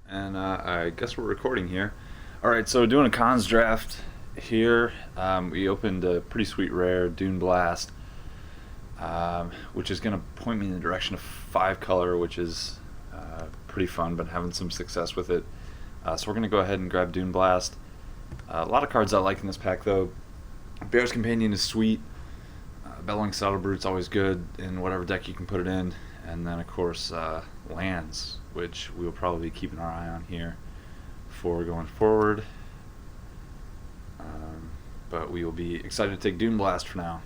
And I guess we're recording here. All right, so doing a cons draft here. We opened a pretty sweet rare Dune Blast, which is going to point me in the direction of five color, which is pretty fun, but having some success with it. So we're going to go ahead and grab Dune Blast. A lot of cards I like in this pack, though. Bear's Companion is sweet. Bellowing Saddle Brute's always good in whatever deck you can put it in. And then, of course, lands, which we will probably be keeping our eye on here for going forward. But we will be excited to take Dune Blast for now.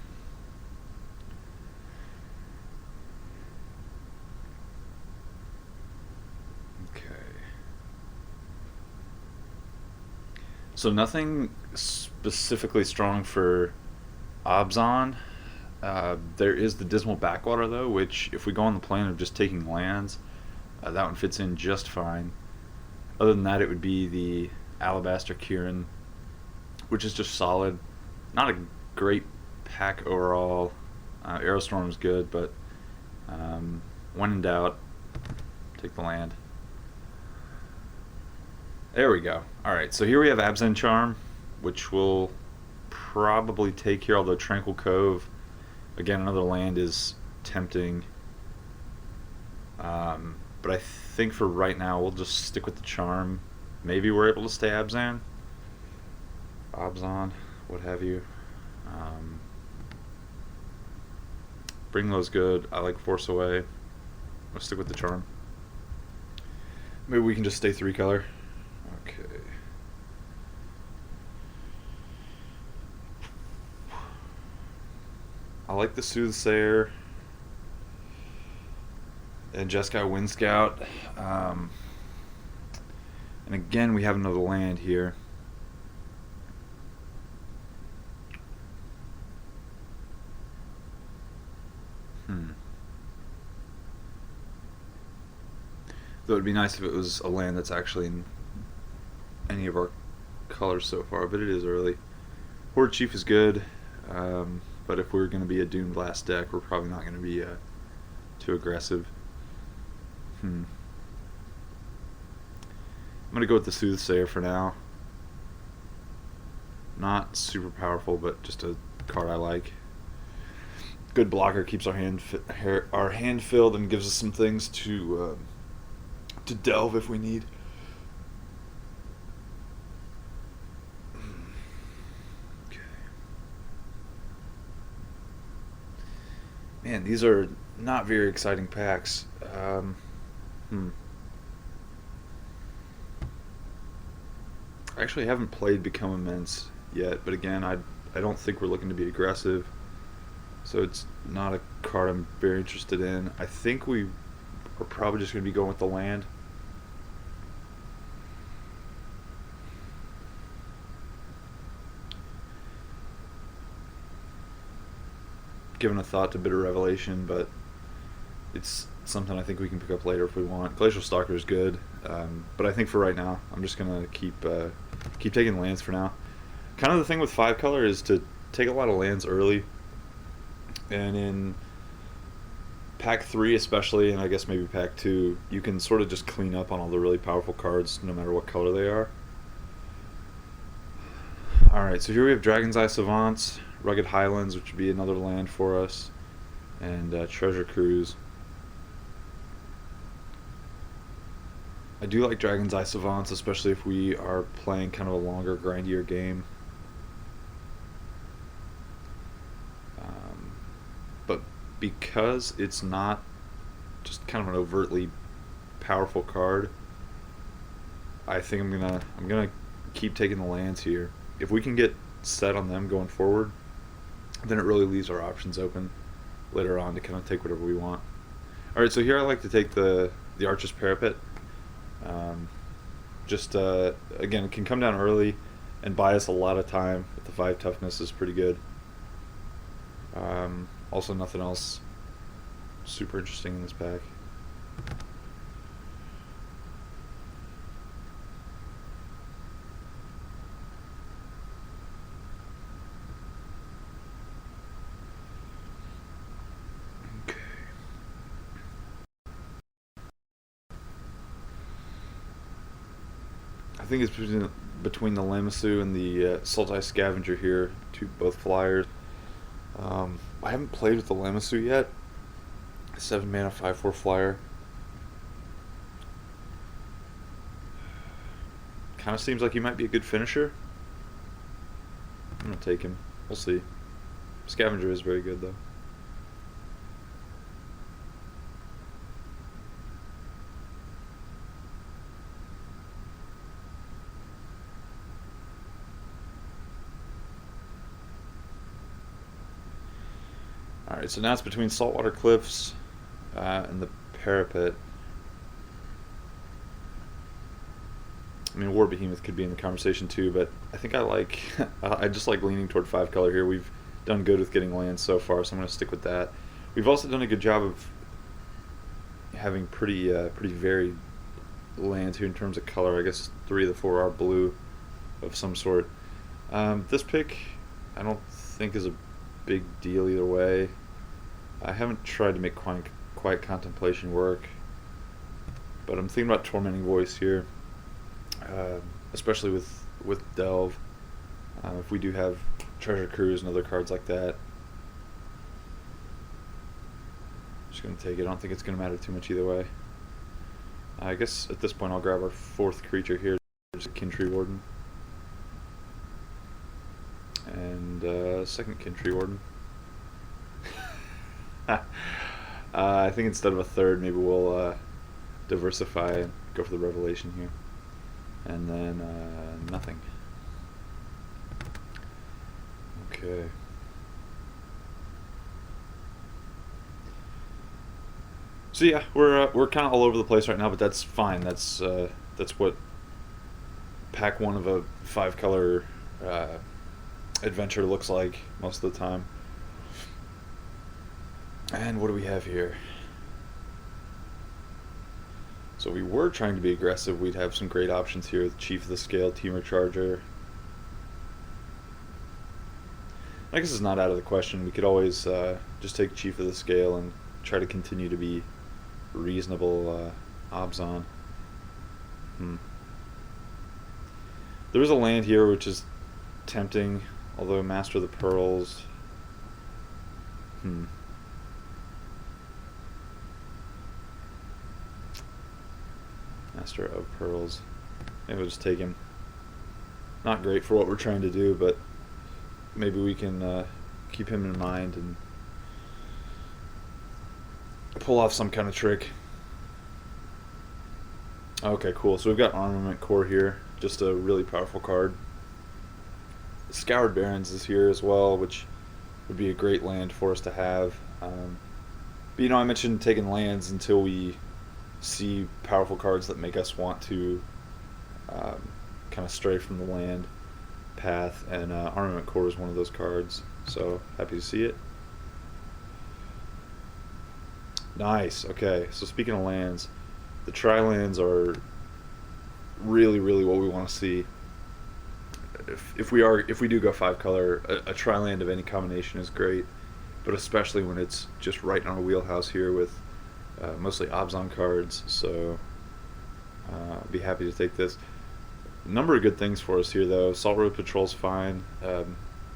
Okay. So nothing specifically strong for Abzan. There is the Dismal Backwater, though, which, if we go on the plan of just taking lands, that one fits in just fine. Other than that, it would be the Alabaster Kieran, which is just solid. Not a great pack overall. Aerostorm is good, but when in doubt, take the land. There we go. Alright, so here we have Abzan Charm, which we'll probably take here, although Tranquil Cove, again, another land is tempting. But I think for right now, we'll just stick with the Charm. Maybe we're able to stay Abzan. Abzan, what have you. Bring those good. I like Force Away. We'll stick with the Charm. Maybe we can just stay three color. Okay. I like the Soothsayer and Jeskai Wind Scout. And again, we have another land here. Though it'd be nice if it was a land that's actually in any of our colors so far, but it is early. Horde Chief is good, but if we're going to be a Dune Blast deck, we're probably not going to be too aggressive. I'm going to go with the Soothsayer for now. Not super powerful, but just a card I like. Good blocker, keeps our hand filled and gives us some things to delve if we need. Okay. Man, these are not very exciting packs. I actually haven't played Become Immense yet, but again, I don't think we're looking to be aggressive, so it's not a card I'm very interested in. I think we are probably just going to be going with the land. Given a thought to Bitter Revelation, but it's something I think we can pick up later if we want. Glacial Stalker is good, but I think for right now, I'm just gonna keep taking lands for now. Kind of the thing with five color is to take a lot of lands early, and in pack 3 especially, and I guess maybe pack 2, you can sort of just clean up on all the really powerful cards no matter what color they are. Alright, so here we have Dragon's Eye Savants, Rugged Highlands, which would be another land for us, and Treasure Cruise. I do like Dragon's Eye Savants, especially if we are playing kind of a longer, grindier game. But because it's not just kind of an overtly powerful card, I think I'm gonna keep taking the lands here. If we can get set on them going forward, then it really leaves our options open later on to kind of take whatever we want. Alright, so here I like to take the Archer's Parapet. Again, it can come down early and buy us a lot of time, but the 5 toughness is pretty good. Also, nothing else super interesting in this pack. think it's between the Lamassu and the Sultai Scavenger here, both flyers. I haven't played with the Lamassu yet. 7 mana, 5/4 flyer. Kind of seems like he might be a good finisher. I'm gonna take him. We'll see. Scavenger is very good though. Alright, so now it's between Saltwater Cliffs and the Parapet. I mean, War Behemoth could be in the conversation too, but I think I just like leaning toward 5 color here. We've done good with getting lands so far, so I'm going to stick with that. We've also done a good job of having pretty varied lands here in terms of color. I guess 3 of the 4 are blue of some sort. This pick I don't think is a big deal either way. I haven't tried to make Quiet Contemplation work, but I'm thinking about Tormenting Voice here, especially with Delve. If we do have Treasure Cruise and other cards like that, just going to take it. I don't think it's going to matter too much either way. I guess at this point I'll grab our 4th creature here, just a Kintree Warden. And 2nd Kintree Warden. I think instead of a 3rd, maybe we'll diversify and go for the Revelation here. And then nothing. Okay. So yeah, we're kind of all over the place right now, but that's fine. That's what pack 1 of a 5 color adventure looks like most of the time. And what do we have here? So we were trying to be aggressive. We'd have some great options here with Chief of the Scale, Teamer Charger. I guess it's not out of the question. We could always just take Chief of the Scale and try to continue to be reasonable Obzon. There is a land here which is tempting, although Master of the Pearls. Master of Pearls. Maybe we'll just take him. Not great for what we're trying to do, but maybe we can keep him in mind and pull off some kind of trick. Okay, cool. So we've got Armament Core here. Just a really powerful card. Scoured Barrens is here as well, which would be a great land for us to have. But you know, I mentioned taking lands until we see powerful cards that make us want to kind of stray from the land path, and Armament Core is one of those cards, so happy to see it. Nice. Okay, so speaking of lands, the tri-lands are really what we want to see. If we do go 5 color, a tri-land of any combination is great, but especially when it's just right on a wheelhouse here with mostly Obzon cards, so I'd be happy to take this. A number of good things for us here though. Salt Road Patrol's fine,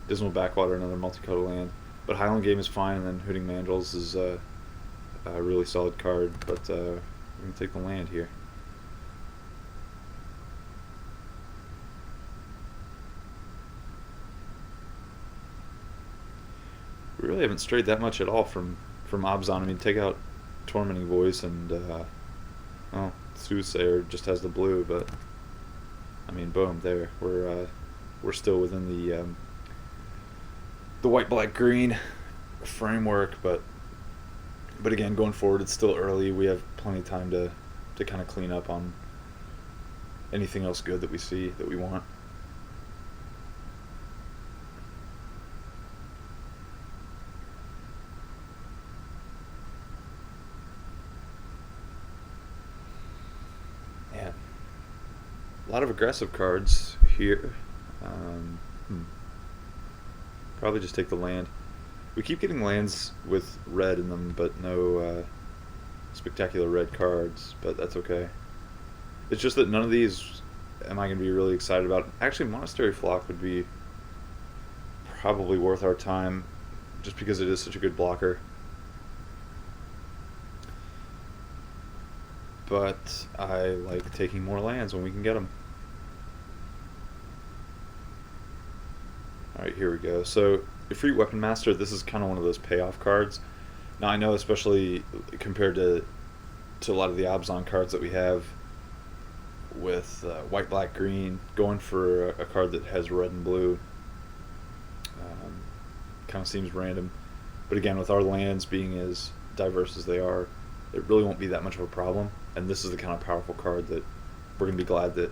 Dismal Backwater, another multicolor land, but Highland Game is fine, and then Hooting Mandrills is a really solid card, but we're going to take the land here. We really haven't strayed that much at all from Obzon. I mean, take out Tormenting Voice and well, Soothsayer just has the blue, but I mean, boom, there we're still within the white, black, green framework, but again, going forward, it's still early. We have plenty of time to kind of clean up on anything else good that we see that we want. Man, a lot of aggressive cards here. Probably just take the land. We keep getting lands with red in them, but no spectacular red cards, but that's okay. It's just that none of these am I going to be really excited about? Actually, Monastery Flock would be probably worth our time, just because it is such a good blocker. But I like taking more lands when we can get them. Alright, here we go. So, Ifrit Weapon Master, this is kind of one of those payoff cards. Now, I know, especially compared to a lot of the Abzan cards that we have with white, black, green, going for a card that has red and blue kind of seems random. But again, with our lands being as diverse as they are, it really won't be that much of a problem. And this is the kind of powerful card that we're going to be glad that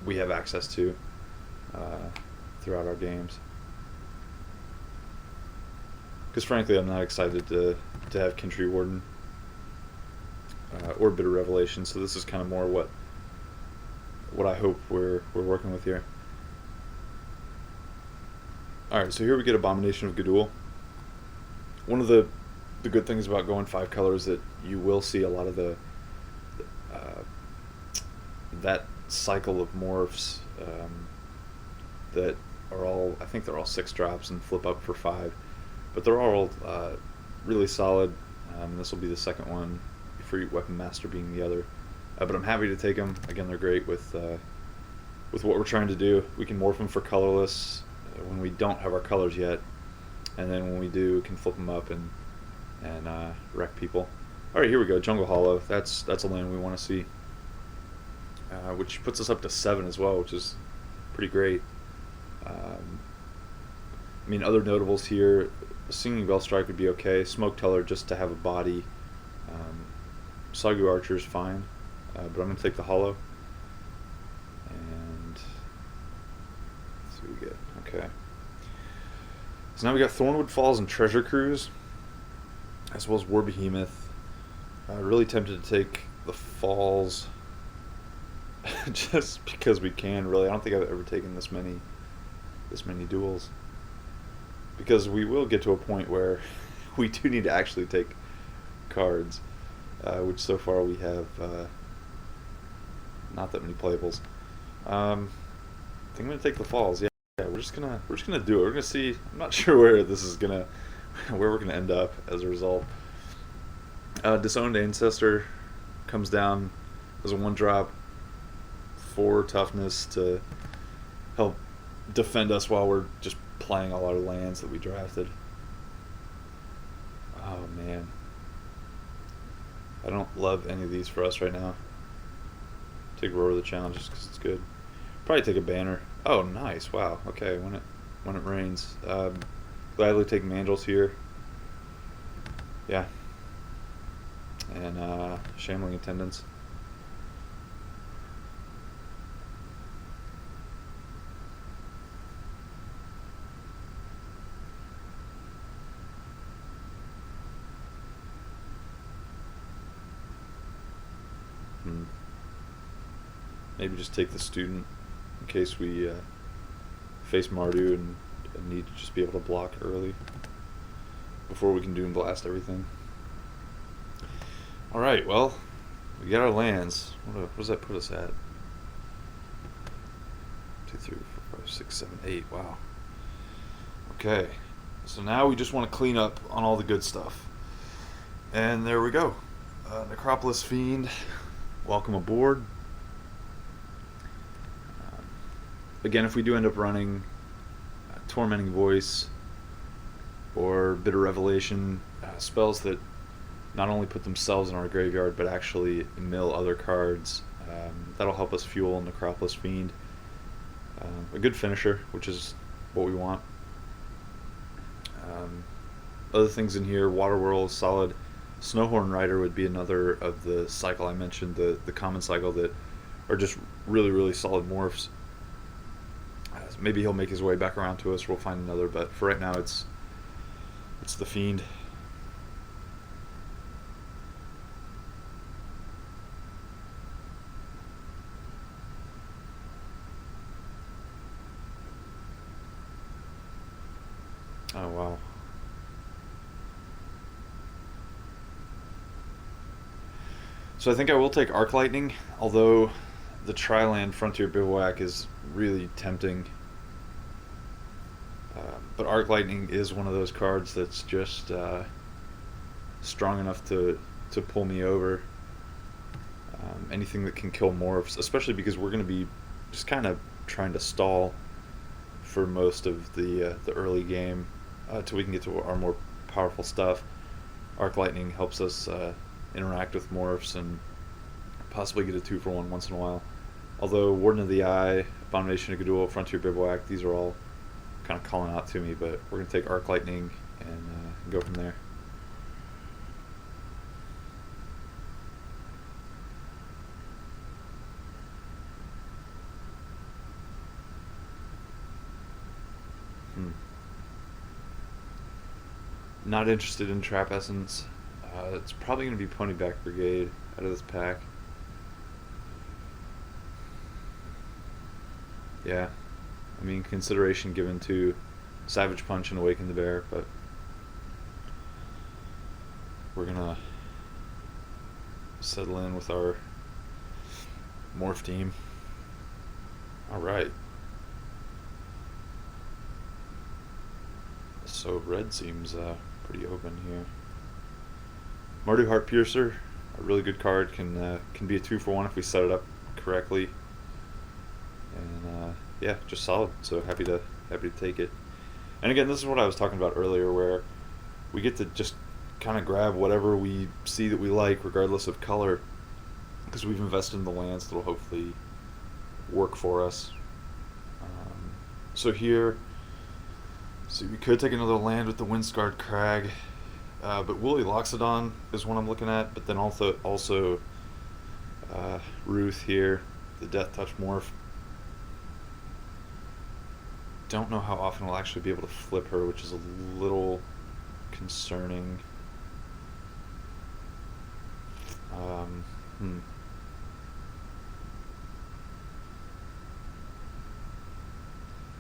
we have access to throughout our games. Because frankly, I'm not excited to have Country Warden or Bitter Revelation, so this is kind of more what I hope we're working with here. Alright, so here we get Abomination of Gadul. One of the good things about going 5 colors is that you will see a lot of that cycle of morphs that are all, I think they're all 6 drops and flip up for 5, but they're all really solid. This will be the second one, Ifrit Weapon Master being the other. But I'm happy to take them. Again, they're great with what we're trying to do. We can morph them for colorless when we don't have our colors yet, and then when we do, we can flip them up and wreck people. All right, here we go. Jungle Hollow. That's a land we want to see, which puts us up to 7 as well, which is pretty great. I mean, other notables here, Singing Bell Strike would be okay. Smoke Teller just to have a body. Sagu Archer is fine, but I'm going to take the Hollow. And let's see what we get. Okay. So now we got Thornwood Falls and Treasure Cruise, as well as War Behemoth. Really tempted to take the Falls just because we can. Really, I don't think I've ever taken this many duels, because we will get to a point where we do need to actually take cards, which so far we have not that many playables. I think I'm gonna take the Falls. Yeah, we're just gonna do it. We're gonna see. I'm not sure where we're gonna end up as a result. Disowned Ancestor comes down as a 1-drop, 4 toughness to help defend us while we're just playing all our lands that we drafted. Oh man, I don't love any of these for us right now. Take Roar of the Challenges because it's good. Probably take a Banner. Oh, nice! Wow. Okay, when it rains. Gladly take Mandrels here. Yeah. And Shambling Attendants. Maybe just take the Student in case we face Mardu and need to just be able to block early before we can Doom Blast everything. Alright, well, we got our lands. What does that put us at? 2, 3, 4, 5, 6, 7, 8. Wow. Okay, so now we just want to clean up on all the good stuff. And there we go. Necropolis Fiend, welcome aboard. Again, if we do end up running Tormenting Voice or Bitter Revelation, spells that not only put themselves in our graveyard but actually mill other cards, that'll help us fuel Necropolis Fiend. A good finisher, which is what we want. Other things in here, Water Whirl is solid. Snowhorn Rider would be another of the cycle I mentioned, the common cycle that are just really, really solid morphs. Maybe he'll make his way back around to us. We'll find another, but for right now, it's the Fiend. Oh wow. So I think I will take Arc Lightning, although the Tri-Land Frontier Bivouac is really tempting. But Arc Lightning is one of those cards that's just strong enough to pull me over. Anything that can kill morphs, especially because we're going to be just kind of trying to stall for most of the early game till we can get to our more powerful stuff. Arc Lightning helps us interact with morphs and possibly get a 2-for-1 once in a while. Although Warden of the Eye, Abomination of Gadul, Frontier Bivouac, these are all kind of calling out to me, but we're going to take Arc Lightning and go from there. Not interested in Trap Essence. It's probably going to be Ponyback Brigade out of this pack. Yeah, I mean, consideration given to Savage Punch and Awaken the Bear, but we're gonna settle in with our morph team. Alright. So red seems pretty open here. Mardu Heart Piercer, a really good card, can be a 2-for-1 if we set it up correctly. And yeah, just solid. So happy to take it. And again, this is what I was talking about earlier, where we get to just kind of grab whatever we see that we like, regardless of color, because we've invested in the lands that'll hopefully work for us. So here, see, we could take another land with the Windscarred Crag, but Woolly Loxodon is one I'm looking at, but then also Ruth here, the Death Touch morph. Don't know how often we'll actually be able to flip her, which is a little concerning.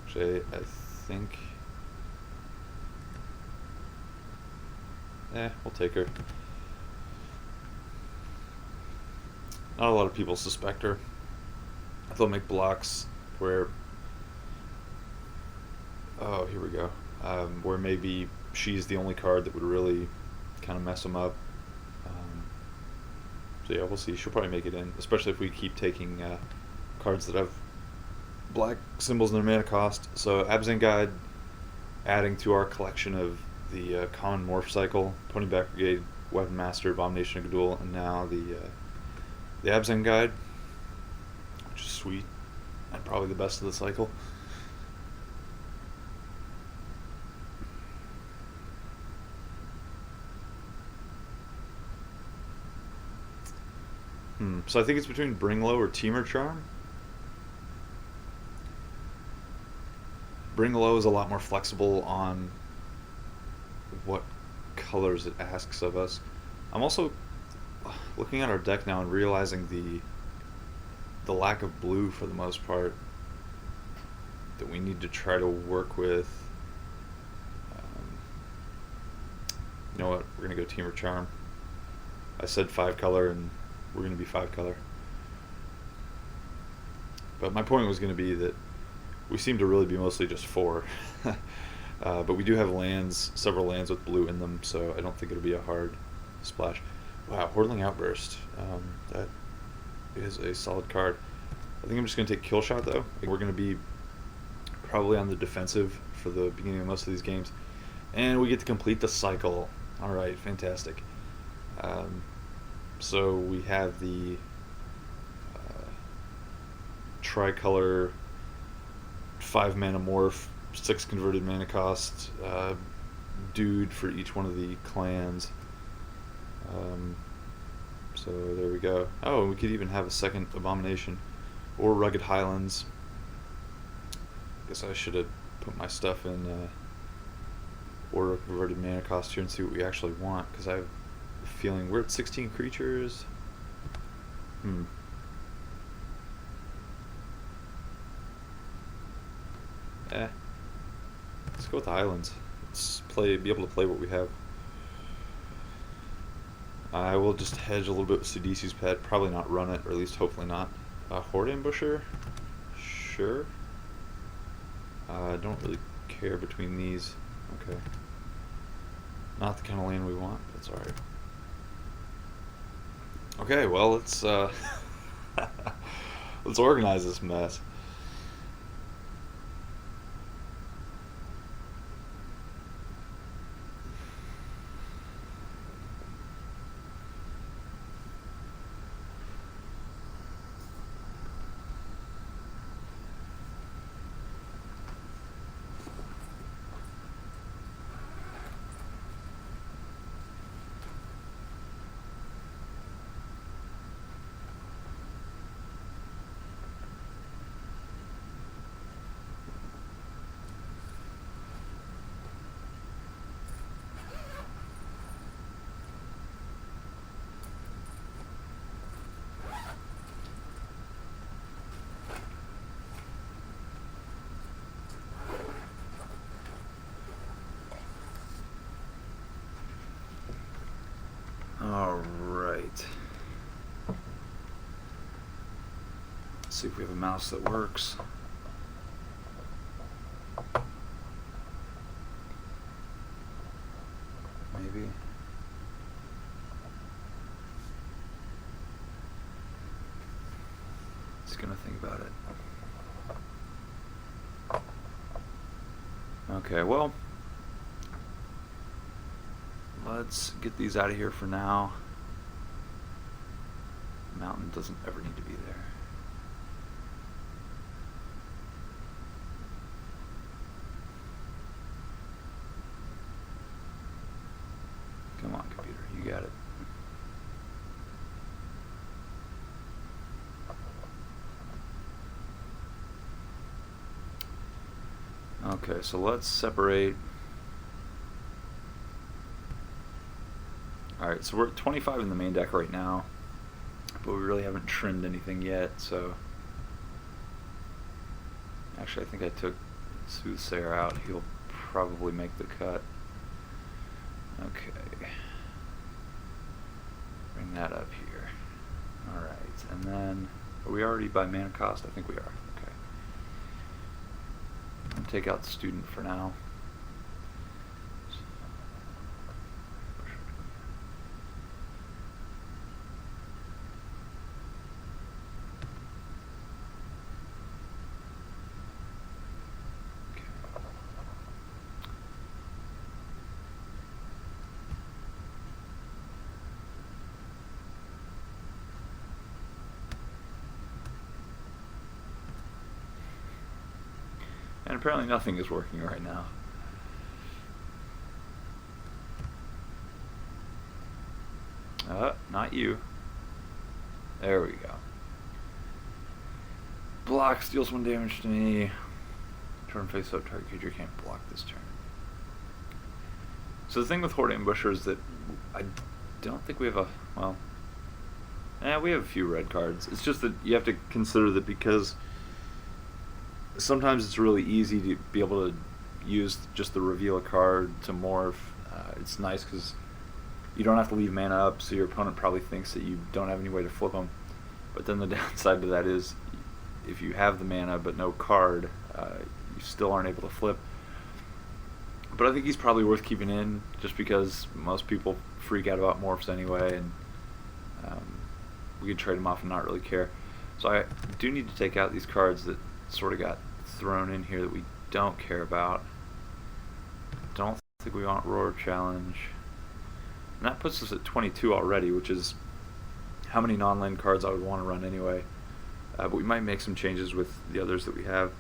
Actually, I think... we'll take her. Not a lot of people suspect her. They'll make blocks where... Oh, here we go. Where maybe she's the only card that would really kind of mess them up. So yeah, we'll see. She'll probably make it in, especially if we keep taking cards that have black symbols in their mana cost. So Abzan Guide, adding to our collection of the common morph cycle, Ponyback Brigade, Weapon Master, Abomination of Gadul, and now the Abzan Guide, which is sweet, and probably the best of the cycle. So I think it's between Bring Low or Temur Charm. Bring Low is a lot more flexible on what colors it asks of us. I'm also looking at our deck now and realizing the lack of blue for the most part that we need to try to work with. You know what? We're gonna go Temur Charm. I said 5 color and we're going to be 5 color. But my point was going to be that we seem to really be mostly just 4. But we do have lands, several lands with blue in them, so I don't think it'll be a hard splash. Wow, Hordling Outburst. That is a solid card. I think I'm just going to take Kill Shot, though. We're going to be probably on the defensive for the beginning of most of these games. And we get to complete the cycle. Alright, fantastic. So we have the tricolor 5 mana morph, 6 converted mana cost dude for each one of the clans. So there we go. Oh, we could even have a second Abomination or Rugged Highlands. Guess I should have put my stuff in order of converted mana cost here and see what we actually want, because I have a feeling we're at 16 creatures. Let's go with the Islands. Let's be able to play what we have. I will just hedge a little bit with Sidisi's Pet. Probably not run it, or at least hopefully not. Horde Ambusher? Sure. I don't really care between these. Okay. Not the kind of land we want, but that's alright. Okay, well, let's let's organize this mess. Alright. Let's see if we have a mouse that works. Maybe. Just gonna think about it. Okay, well, let's get these out of here for now. Mountain doesn't ever need to be there. Come on, computer, you got it. Okay, so let's separate. Alright, so we're at 25 in the main deck right now, but we really haven't trimmed anything yet, so... Actually, I think I took Soothsayer out. He'll probably make the cut. Okay. Bring that up here. Alright, and then... Are we already by mana cost? I think we are. Okay. I'll take out the student for now. And apparently nothing is working right now. Not you. There we go. Block deals 1 damage to me. Turn face up, target creature can't block this turn. So the thing with Horde Ambusher is that I don't think we have a, well, we have a few red cards. It's just that you have to consider that because sometimes it's really easy to be able to use just the reveal a card to morph. It's nice because you don't have to leave mana up, so your opponent probably thinks that you don't have any way to flip them. But then the downside to that is, if you have the mana but no card, you still aren't able to flip. But I think he's probably worth keeping in, just because most people freak out about morphs anyway, and we could trade them off and not really care. So I do need to take out these cards that sort of got thrown in here that we don't care about. Don't think we want Roar Challenge. And that puts us at 22 already, which is how many non-land cards I would want to run anyway. But we might make some changes with the others that we have.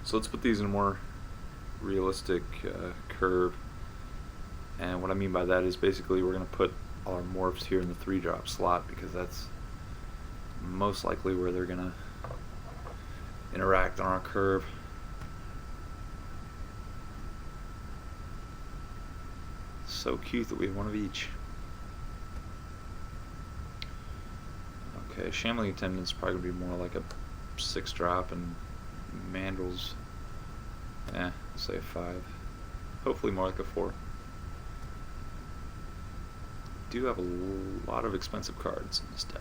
So let's put these in a more realistic curve. And what I mean by that is basically we're going to put all our morphs here in the 3-drop slot, because that's most likely where they're going to interact on our curve. So cute that we have one of each. Okay, Shambling Attendant's probably going to be more like a 6-drop, and Mandrel's, let's say a 5. Hopefully more like a 4. Do have a lot of expensive cards in this deck.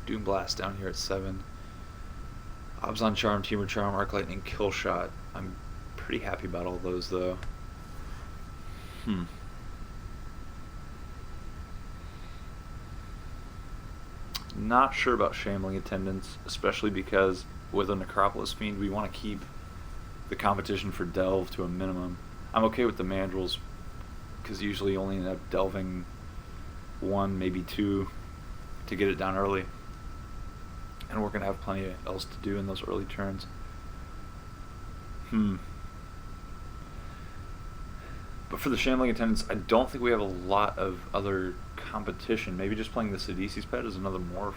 Doom Blast down here at 7. Obs Charm, Teamer Charm, Arc Lightning, Kill Shot. I'm pretty happy about all those though. Not sure about Shambling Attendants, especially because with a Necropolis Fiend we want to keep the competition for Delve to a minimum. I'm okay with the Mandrills because usually you only end up delving 1, maybe 2 to get it down early. And we're going to have plenty else to do in those early turns. But for the Shambling Attendants, I don't think we have a lot of other competition. Maybe just playing the Sidisi's pet is another morph.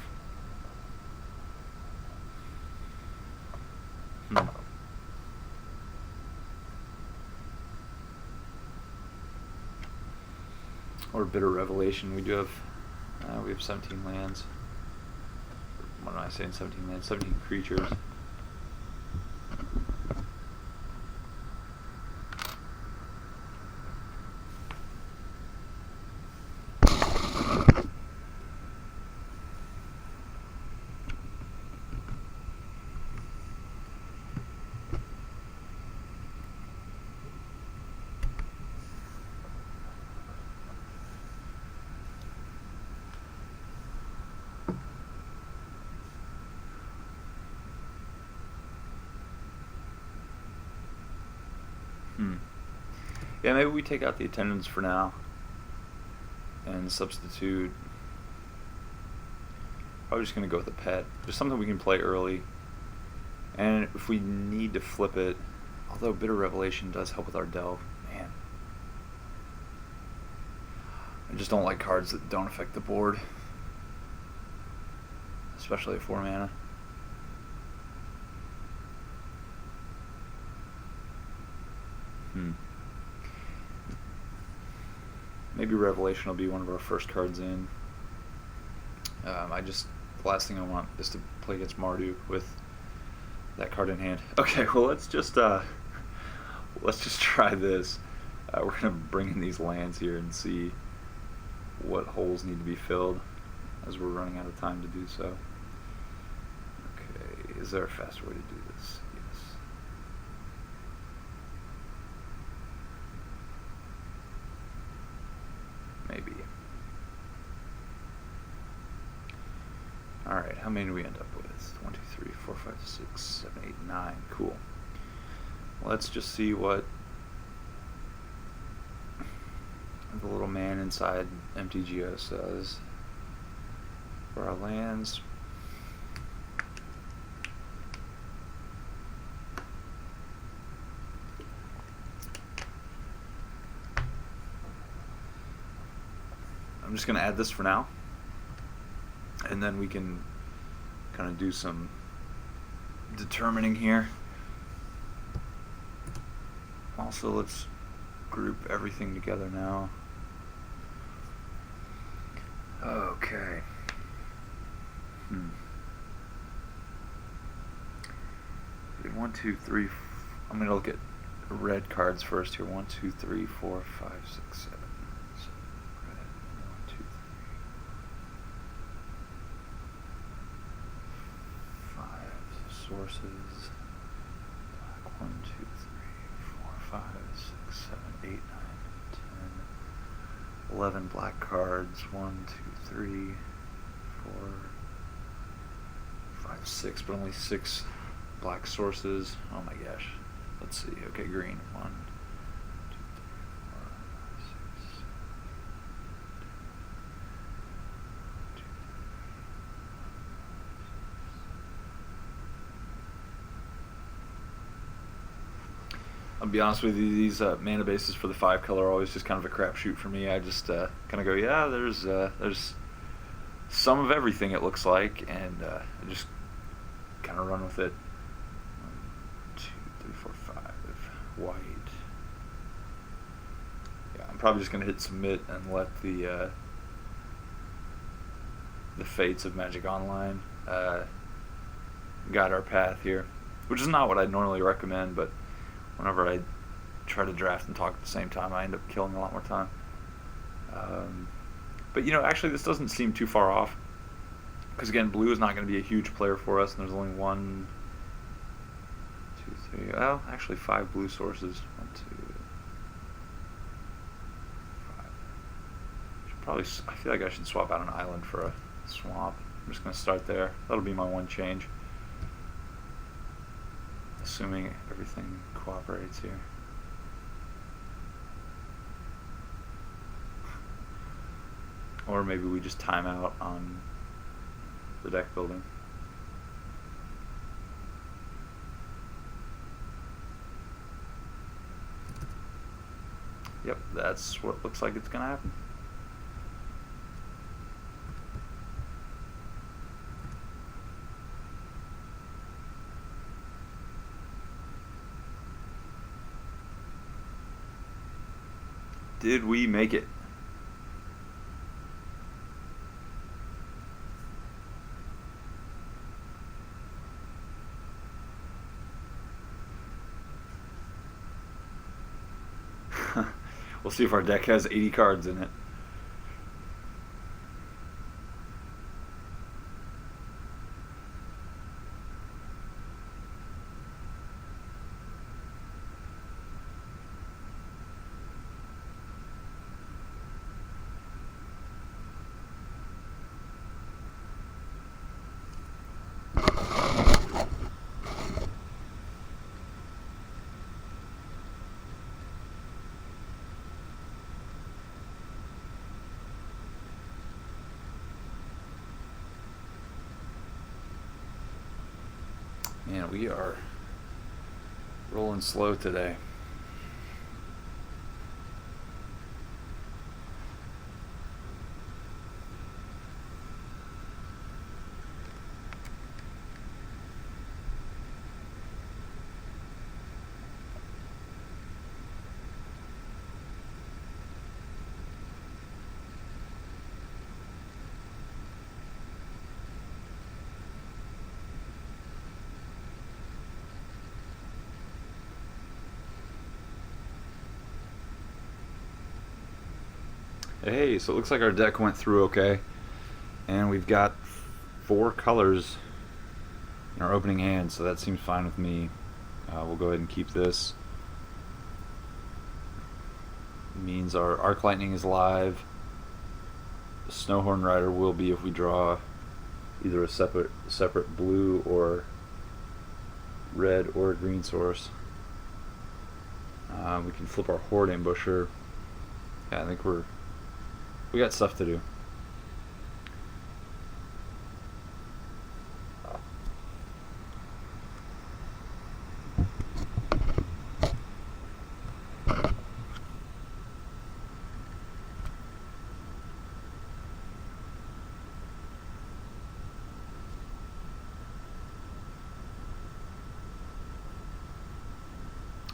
Or Bitter Revelation. We have 17 lands. What am I saying? 17 lands, 17 creatures. Yeah, maybe we take out the Attendants for now and substitute. Probably just going to go with a pet. Just something we can play early. And if we need to flip it, although Bitter Revelation does help with our delve, man. I just don't like cards that don't affect the board. Especially at 4 mana. Maybe Revelation will be one of our first cards in. The last thing I want is to play against Marduk with that card in hand. Okay, well let's just try this. We're gonna bring in these lands here and see what holes need to be filled, as we're running out of time to do so. Okay, is there a faster way to do this? Yes. Maybe. Alright, how many do we end up with? 1, 2, 3, 4, 5, 6, 7, 8, 9. Cool. Let's just see what the little man inside MTGO says. For our lands. I'm just going to add this for now, and then we can kind of do some determining here. Also, let's group everything together now. Okay. 1, 2, 3. I'm going to look at red cards first here. 1, 2, 3, 4, 5, 6, 7. Sources. Black 1, 2, 3, 4, 5, 6, 7, 8, 9, 10, 11 black cards. 1, 2, 3, 4, 5, 6, but only 6 black sources. Oh my gosh. Let's see. Okay, green. 1, 2, 3, 4, 5, 6. I'll be honest with you, these mana bases for the 5 color are always just kind of a crapshoot for me. I just kind of go, yeah, there's some of everything, it looks like, and I just kind of run with it. 1, 2, 3, 4, 5, white. Yeah, I'm probably just going to hit submit and let the fates of Magic Online guide our path here, which is not what I'd normally recommend, but whenever I try to draft and talk at the same time, I end up killing a lot more time. But actually this doesn't seem too far off. Because again, blue is not going to be a huge player for us, and there's only one, two, three. Well, actually, 5 blue sources. 1, 2, 5. Probably, I feel like I should swap out an island for a swamp. I'm just going to start there. That'll be my one change. Assuming everything cooperates here. Or maybe we just time out on the deck building. Yep, that's what looks like it's going to happen. Did we make it? We'll see if our deck has 80 cards in it. Man, we are rolling slow today. Hey, so it looks like our deck went through okay. And we've got 4 colors in our opening hand, so that seems fine with me. We'll go ahead and keep this. It means our Arc Lightning is live. The Snowhorn Rider will be if we draw either a separate blue or red or green source. We can flip our Horde Ambusher. Yeah, I think we got stuff to do.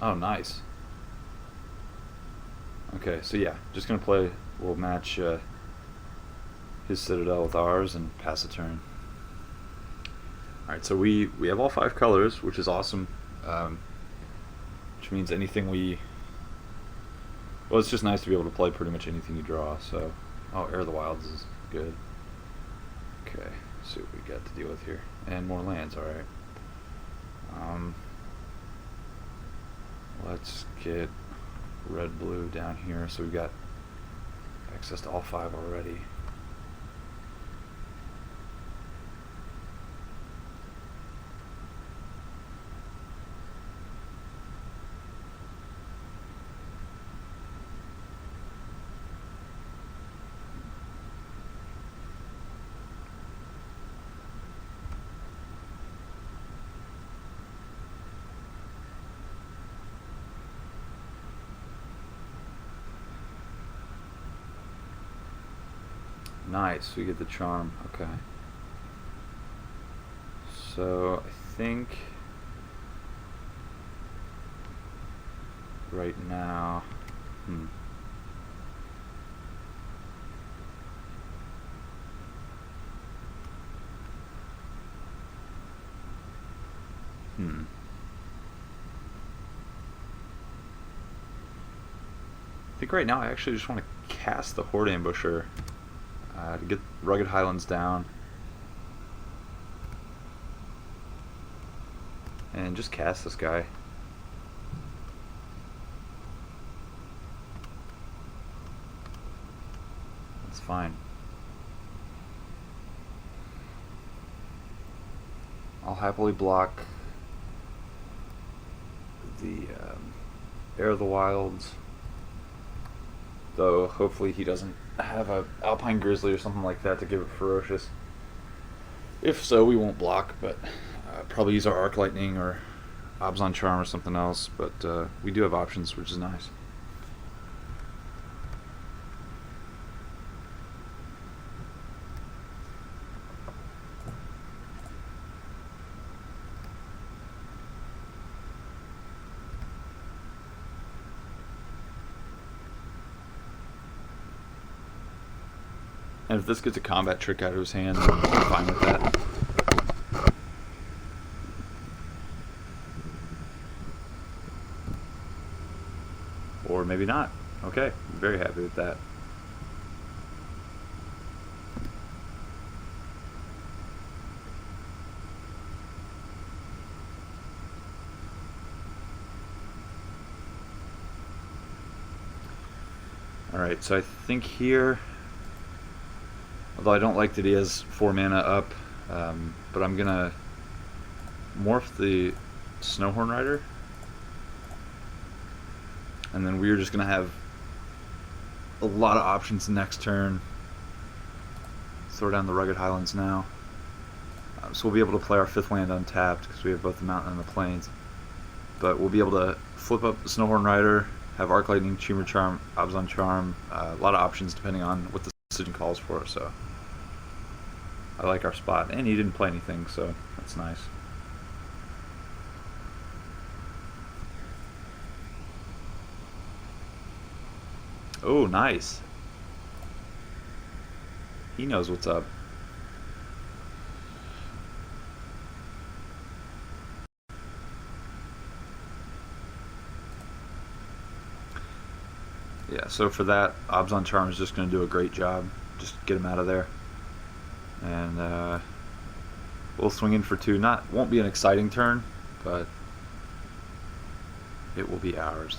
Oh, nice. Okay, so yeah, just gonna play. We'll match his Citadel with ours and pass a turn. Alright, so we have all 5 colors, which is awesome. Which means anything well, it's just nice to be able to play pretty much anything you draw. So, oh, Air of the Wilds is good. Okay, see what we got to deal with here. And more lands, alright. Let's get red blue down here, so we've got access to all 5 already. Nice, we get the charm. Okay. So I think right now, hmm. I think right now I actually just want to cast the Horde Ambusher to get Rugged Highlands down. and just cast this guy. That's fine. I'll happily block the Air of the Wilds, though hopefully he doesn't have a Alpine Grizzly or something like that to give it Ferocious. If so, we won't block, but probably use our Arc Lightning or Obs on Charm or something else, but we do have options, which is nice. And if this gets a combat trick out of his hand, I'm fine with that. Or maybe not. Okay, I'm very happy with that. Alright, so I think here, although I don't like that he has 4 mana up, but I'm gonna morph the Snowhorn Rider, and then we're just gonna have a lot of options next turn. Throw down the Rugged Highlands now. So we'll be able to play our 5th land untapped because we have both the mountain and the plains. But we'll be able to flip up the Snowhorn Rider, have Arc Lightning, Tumor Charm, Obs on Charm, a lot of options depending on what the decision calls for. So I like our spot, and he didn't play anything, so that's nice. Oh, nice. He knows what's up. Yeah, so for that, Obs on Charm is just going to do a great job. Just get him out of there. And we'll swing in for 2. Won't be an exciting turn, but it will be ours.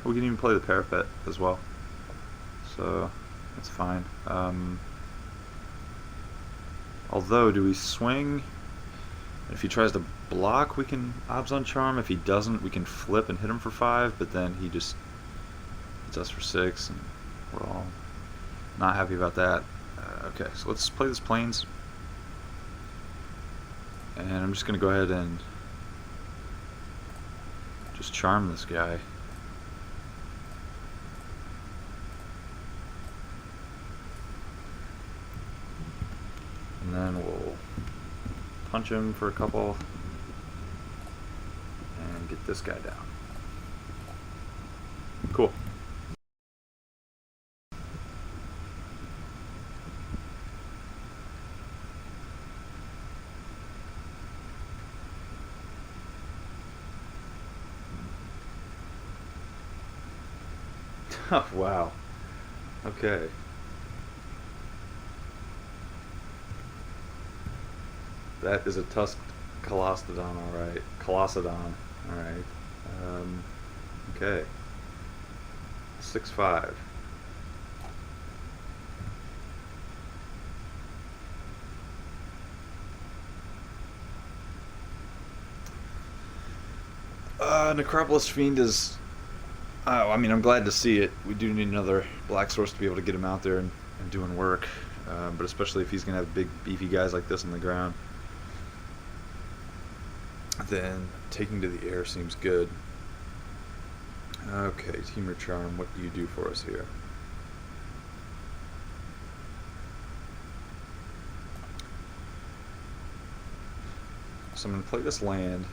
We can even play the Parapet as well, so that's fine. Although, do we swing? If he tries to block, we can Obs on Charm. If he doesn't, we can flip and hit him for 5, but then he just hits us for 6, and we're all not happy about that. Okay, so let's play this Plains, and I'm just going to go ahead and just charm this guy. And then we'll punch him for a couple and get this guy down. Cool. Oh, wow. Okay. That is a tusked Colostodon, alright. Colossodon, alright. Okay. 6/5. Necropolis Fiend is... I mean, I'm glad to see it. We do need another black source to be able to get him out there and doing work. But especially if he's going to have big, beefy guys like this on the ground. Then taking to the air seems good. Okay, Tumor Charm, what do you do for us here? So I'm going to play this land.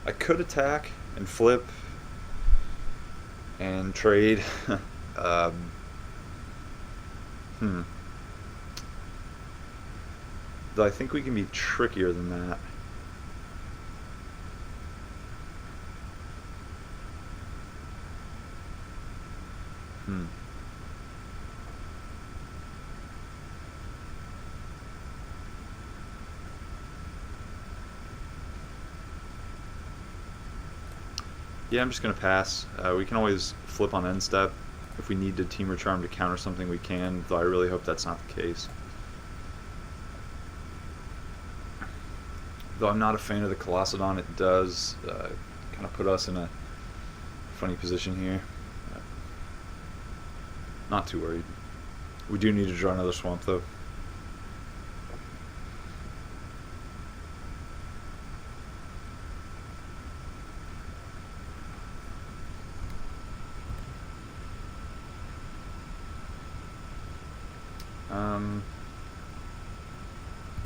I could attack and flip and trade. Though I think we can be trickier than that. Yeah, I'm just going to pass. We can always flip on end step. If we need to Team or Charm to counter something, we can, though I really hope that's not the case. Though I'm not a fan of the Colossadon, it does kind of put us in a funny position here. Not too worried. We do need to draw another swamp, though.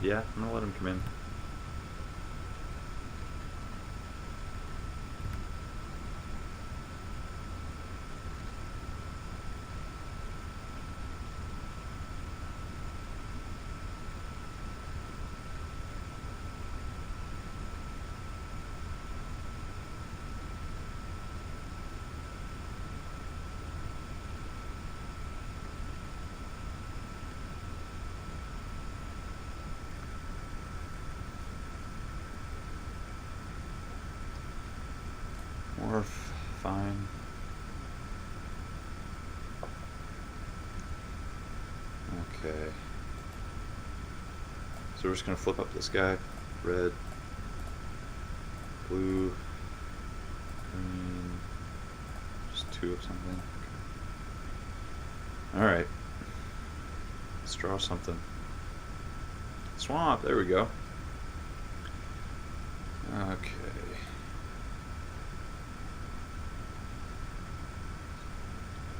Yeah, I'm gonna let him come in. Morph, fine. Okay. So we're just gonna flip up this guy. Red, blue, green, just 2 of something. Okay. Alright. Let's draw something. Swamp, there we go. Okay.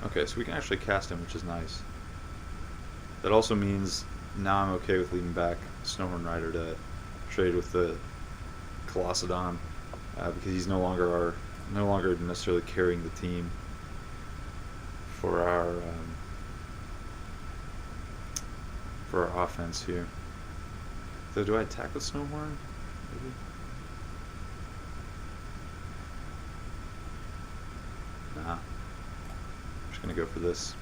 Okay, so we can actually cast him, which is nice. That also means now I'm okay with leaving back Snowhorn Rider to trade with the Colossadon, because he's no longer necessarily carrying the team for our offense here. So do I attack with Snowhorn? Maybe. Nah. I'm just gonna go for this.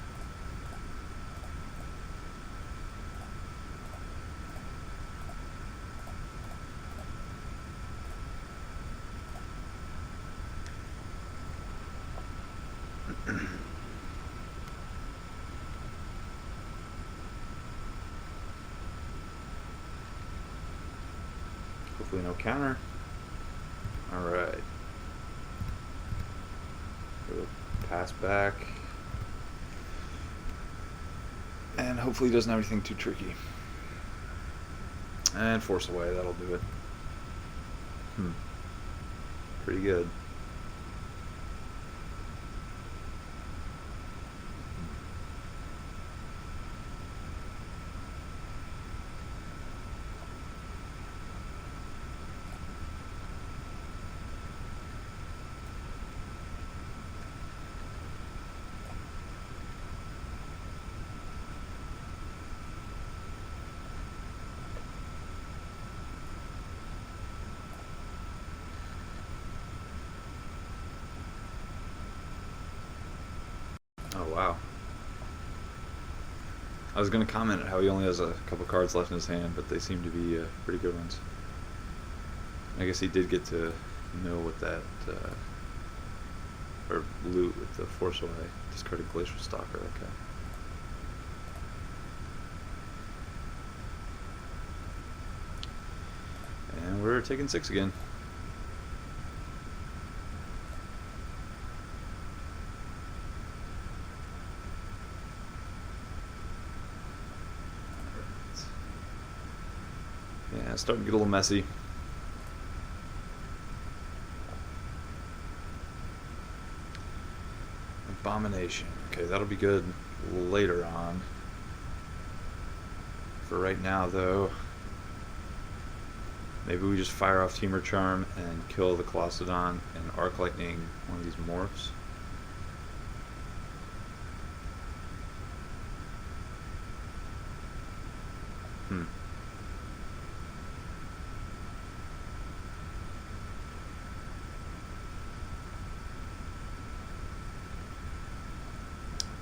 Hopefully no counter. Alright. We'll pass back. And hopefully he doesn't have anything too tricky. And force away, that'll do it. Pretty good. Oh, wow. I was going to comment how he only has a couple cards left in his hand, but they seem to be pretty good ones. I guess he did get to know what that, or loot with the Force Away. Discarded Glacial Stalker, okay. And we're taking 6 again. Yeah, it's starting to get a little messy. Abomination. Okay, that'll be good later on. For right now, though, maybe we just fire off Teamer Charm and kill the Colossadon and Arc Lightning one of these morphs.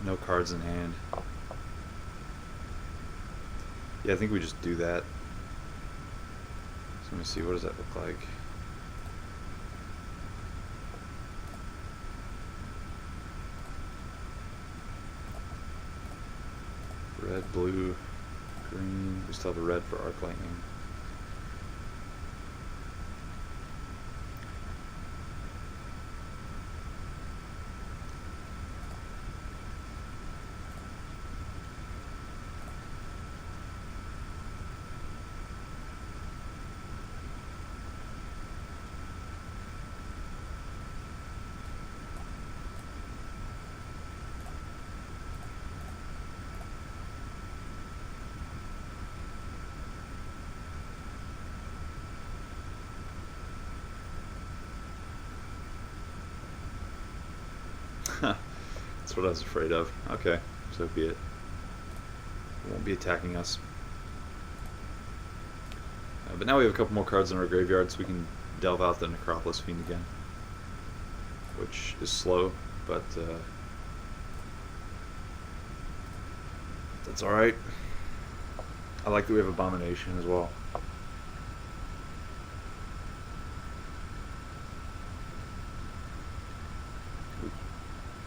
No cards in hand. Yeah, I think we just do that. So let me see, what does that look like? Red, blue, green. We still have the red for arc lightning. That's what I was afraid of. Okay, so be it. It won't be attacking us. But now we have a couple more cards in our graveyard, so we can delve out the Necropolis Fiend again. Which is slow, but that's alright. I like that we have Abomination as well.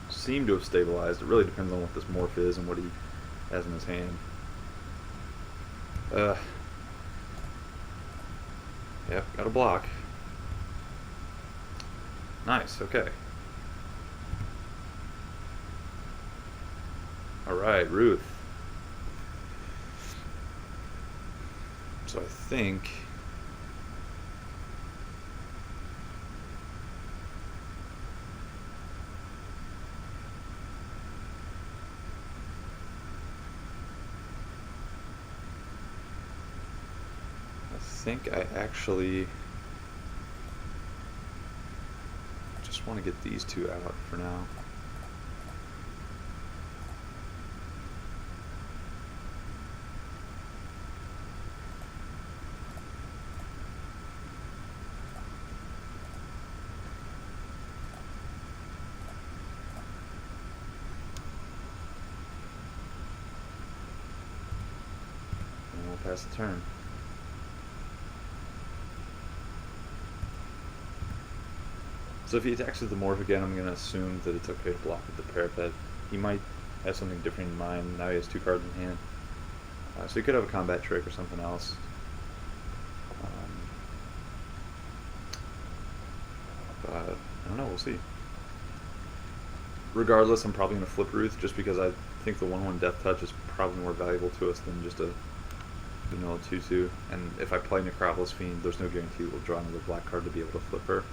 Seem to have stabilized. It really depends on what this morph is and what he has in his hand. Yep, got a block. Nice, okay. Alright, Ruth. So I think... I actually just want to get these two out for now. And we'll pass the turn. So if he attacks with the morph again, I'm going to assume that it's okay to block with the parapet. He might have something different in mind. Now he has two cards in hand. So he could have a combat trick or something else. But I don't know, we'll see. Regardless, I'm probably going to flip Ruth just because I think the 1/1 Death Touch is probably more valuable to us than just a vanilla 2/2. And if I play Necropolis Fiend, there's no guarantee we'll draw another black card to be able to flip her.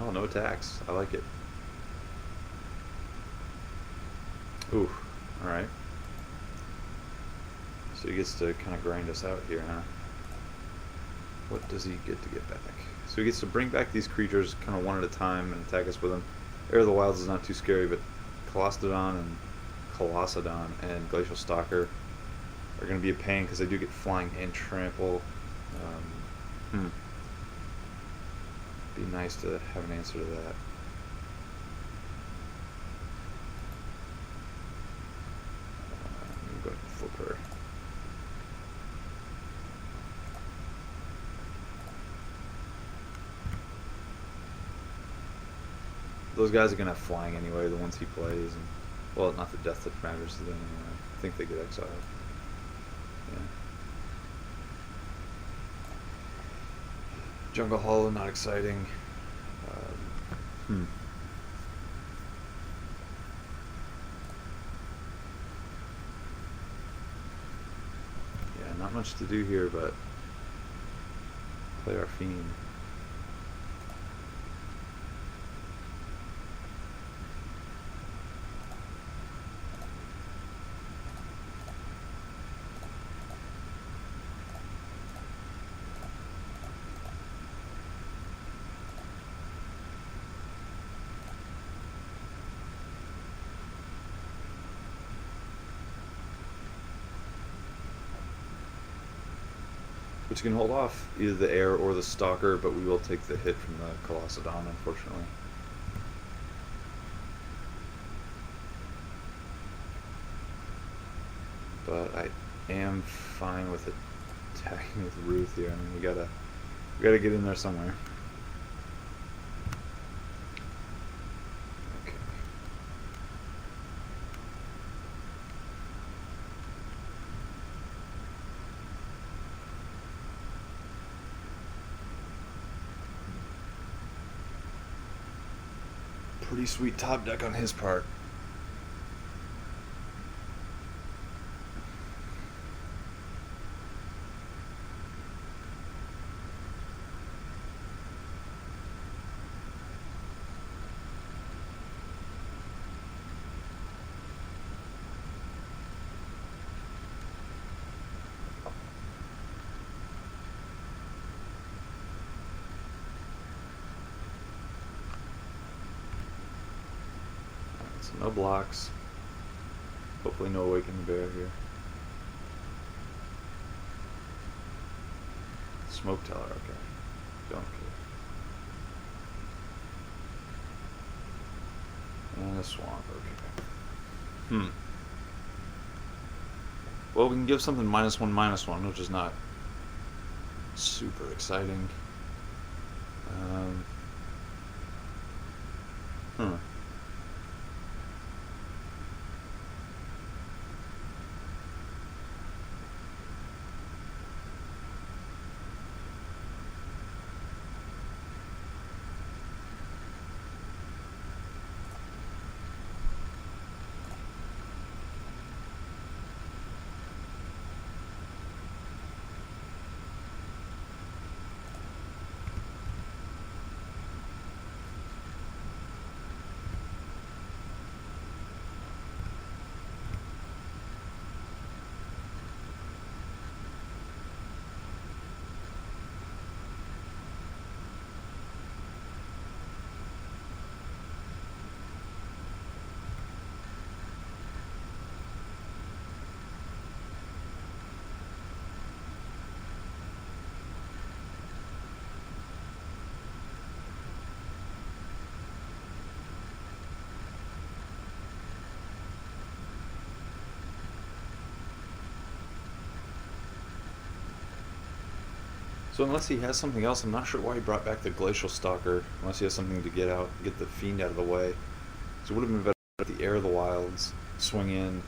Oh, no attacks. I like it. Ooh, alright. So he gets to kind of grind us out here, huh? What does he get to get back? So he gets to bring back these creatures kind of one at a time and attack us with them. Air of the Wilds is not too scary, but Colossadon and Glacial Stalker are going to be a pain because they do get flying and trample. Be nice to have an answer to that. I'm going to flip her. Those guys are going to have flying anyway, the ones he plays. And, well, not that Death Touch matters to them anyway. I think they get exiled. Yeah. Jungle Hollow, not exciting. Yeah, not much to do here, but play our Fiend. which can hold off either the air or the stalker, but we will take the hit from the Colossodon, unfortunately. But I am fine with attacking with Ruth here. I mean, we gotta get in there somewhere. Okay. Pretty sweet top deck on his part. So no blocks. Hopefully no Awaken the Bear here. Smoke Teller, okay. Don't care. And a Swamp, okay. Well, we can give something -1/-1, which is not super exciting. So unless he has something else, I'm not sure why he brought back the Glacial Stalker. Unless he has something to get the Fiend out of the way. So it would have been better at the Air of the Wilds, swing in.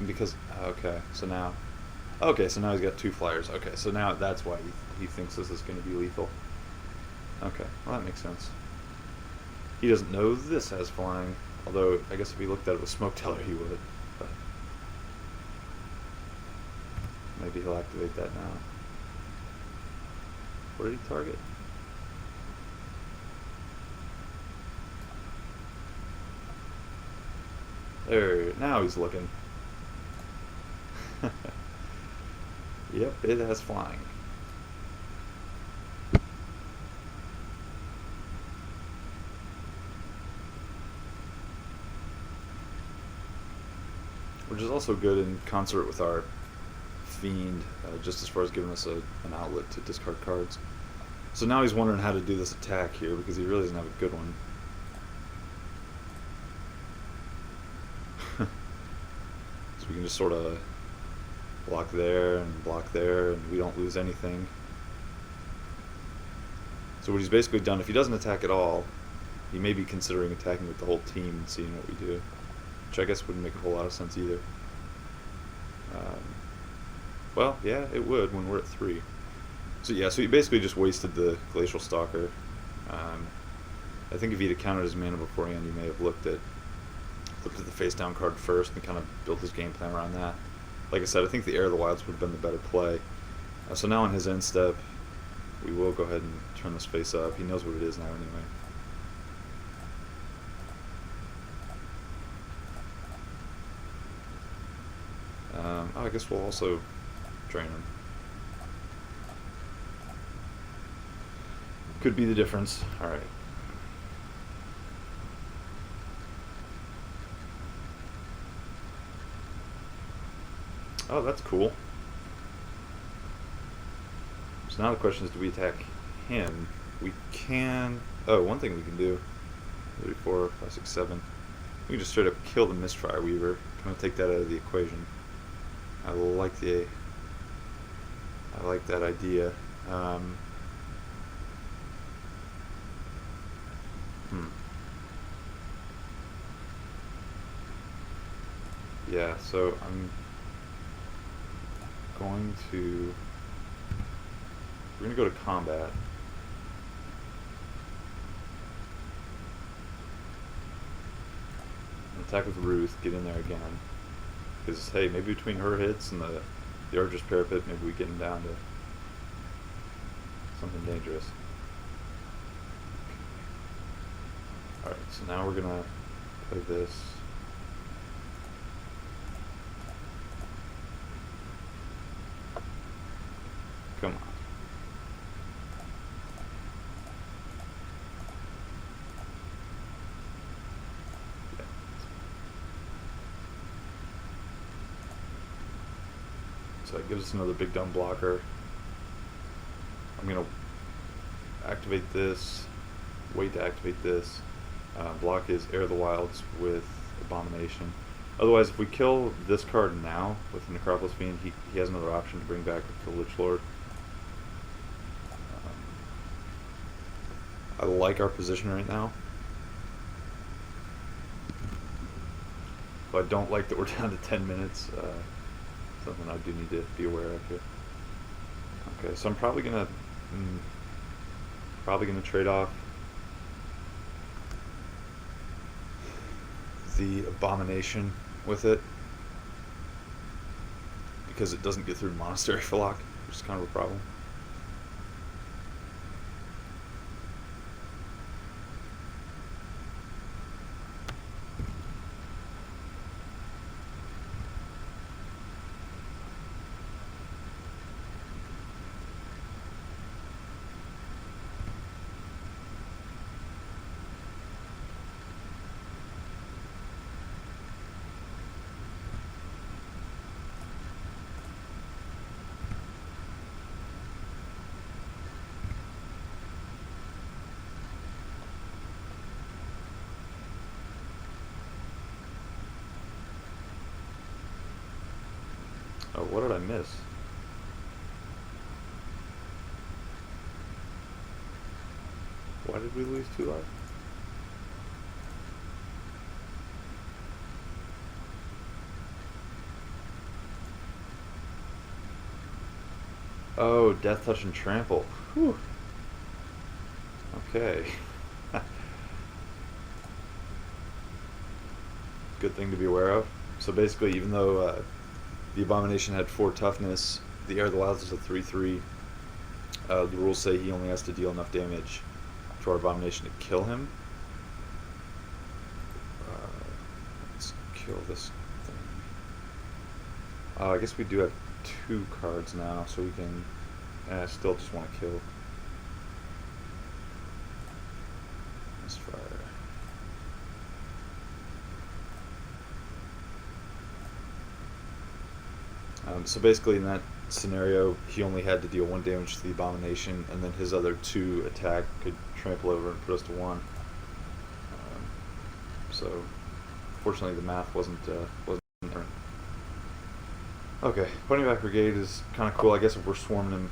Because so now he's got 2 flyers. Okay, so now that's why he thinks this is going to be lethal. Okay, well that makes sense. He doesn't know this has flying, although I guess if he looked at it with Smoke Teller he would. But maybe he'll activate that now. What did he target? There, now he's looking. Yep, it has flying. Which is also good in concert with our Fiend, just as far as giving us an outlet to discard cards. So now he's wondering how to do this attack here, because he really doesn't have a good one. So we can just sort of block there, and we don't lose anything. So what he's basically done, if he doesn't attack at all, he may be considering attacking with the whole team and seeing what we do. Which I guess wouldn't make a whole lot of sense either. Well, yeah, it would when we're at 3. So yeah, so he basically just wasted the Glacial Stalker. I think if he'd have counted his mana beforehand, he may have looked at the face down card first and kind of built his game plan around that. Like I said, I think the Air of the Wilds would have been the better play. So now on his end step, we will go ahead and turn this face up. He knows what it is now anyway. I guess we'll also drain him. Could be the difference. Alright. Oh, that's cool. So now the question is, do we attack him? We can... Oh, one thing we can do. 3, 4, 5, 6, 7. We can just straight up kill the Mistfire Weaver. Kind of take that out of the equation. I like that idea. Yeah, so I'm going to... We're going to go to combat. Attack with Ruth, get in there again. Because, hey, maybe between her hits and the Archer's Parapet, maybe we get him down to something dangerous. Alright, so now we're gonna play this. Come on. Yeah. So that gives us another big dumb blocker. I'm gonna activate this, wait to activate this. Block his Air of the Wilds with Abomination. Otherwise, if we kill this card now with the Necropolis Fiend, he has another option to bring back the Lich Lord. I like our position right now. But I don't like that we're down to 10 minutes. Something I do need to be aware of here. Okay, so I'm probably gonna trade off the Abomination with it because it doesn't get through Monastery for lock, which is kind of a problem. Oh, what did I miss? Why did we lose 2 lives? Oh, Death Touch and Trample. Whew. Okay. Good thing to be aware of. So basically, even though the Abomination had 4 toughness, the Air of the Wilds is a 3/3. The rules say he only has to deal enough damage to our Abomination to kill him. Let's kill this thing. I guess we do have 2 cards now, so we can... I still just want to kill. Misfire. So basically in that scenario, he only had to deal 1 damage to the Abomination, and then his other 2 attack could trample over and put us to 1. So fortunately the math wasn't there. Okay, Pony Back Brigade is kind of cool. I guess if we're swarming him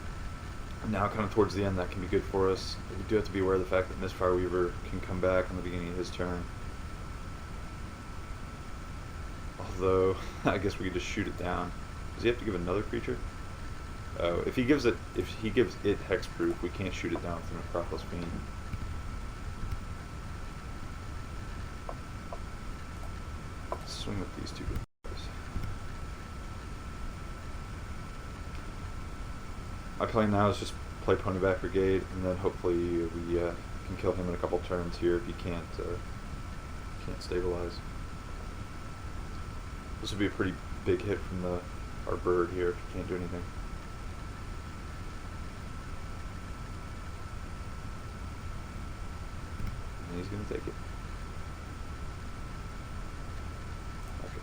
now kind of towards the end, that can be good for us. We do have to be aware of the fact that Mistfire Weaver can come back on the beginning of his turn. Although, I guess we could just shoot it down. Does he have to give another creature? Oh, if he gives it hexproof, we can't shoot it down with the Necropolis Fiend. Let's swing with these 2 guys. My plan now is just play Ponyback Brigade, and then hopefully we can kill him in a couple turns here if he can't stabilize. This would be a pretty big hit from our bird here if he can't do anything. And he's going to take it. Okay.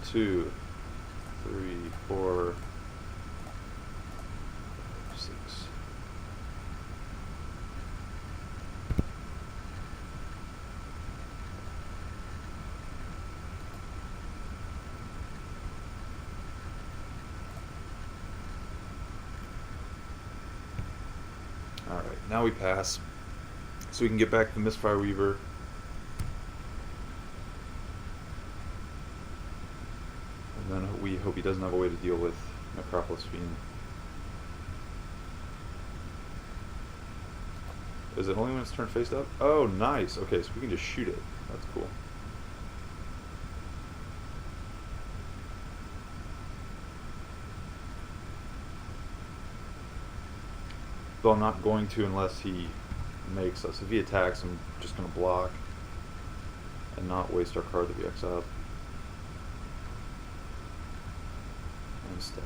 1, 2, 3, 4, 6. Alright, now we pass. So we can get back the Misfire Weaver. And then we hope he doesn't have a way to deal with Necropolis Fiend. Is it only when it's turned face up? Oh, nice. Okay, so we can just shoot it. That's cool. Though I'm not going to unless he makes us. If he attacks, I'm just going to block and not waste our card that we exiled. And step.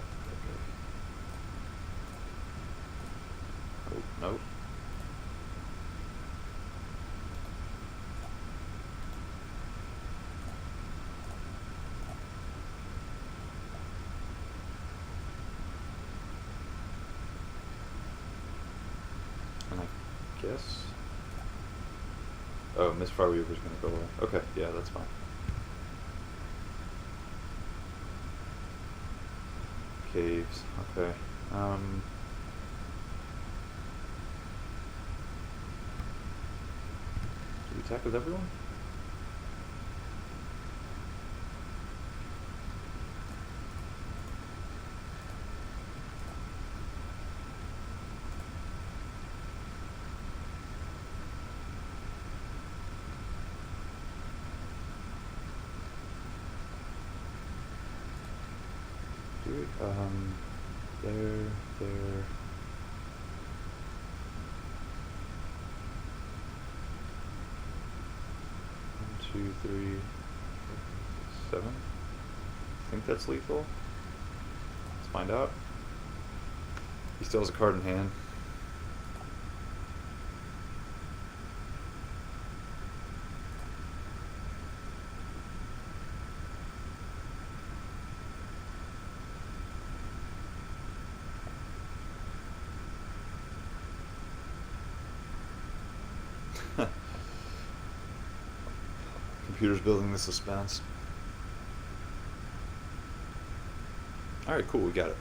Okay. Oh, nope. And I guess... Oh, Misfire Weaver's gonna go away. Okay, yeah, that's fine. Caves, okay. Do we attack with everyone? There. 1, 2, 3, 4, 5, 6, 7. I think that's lethal. Let's find out. He still has a card in hand. Computer's building the suspense. Alright, cool, we got it.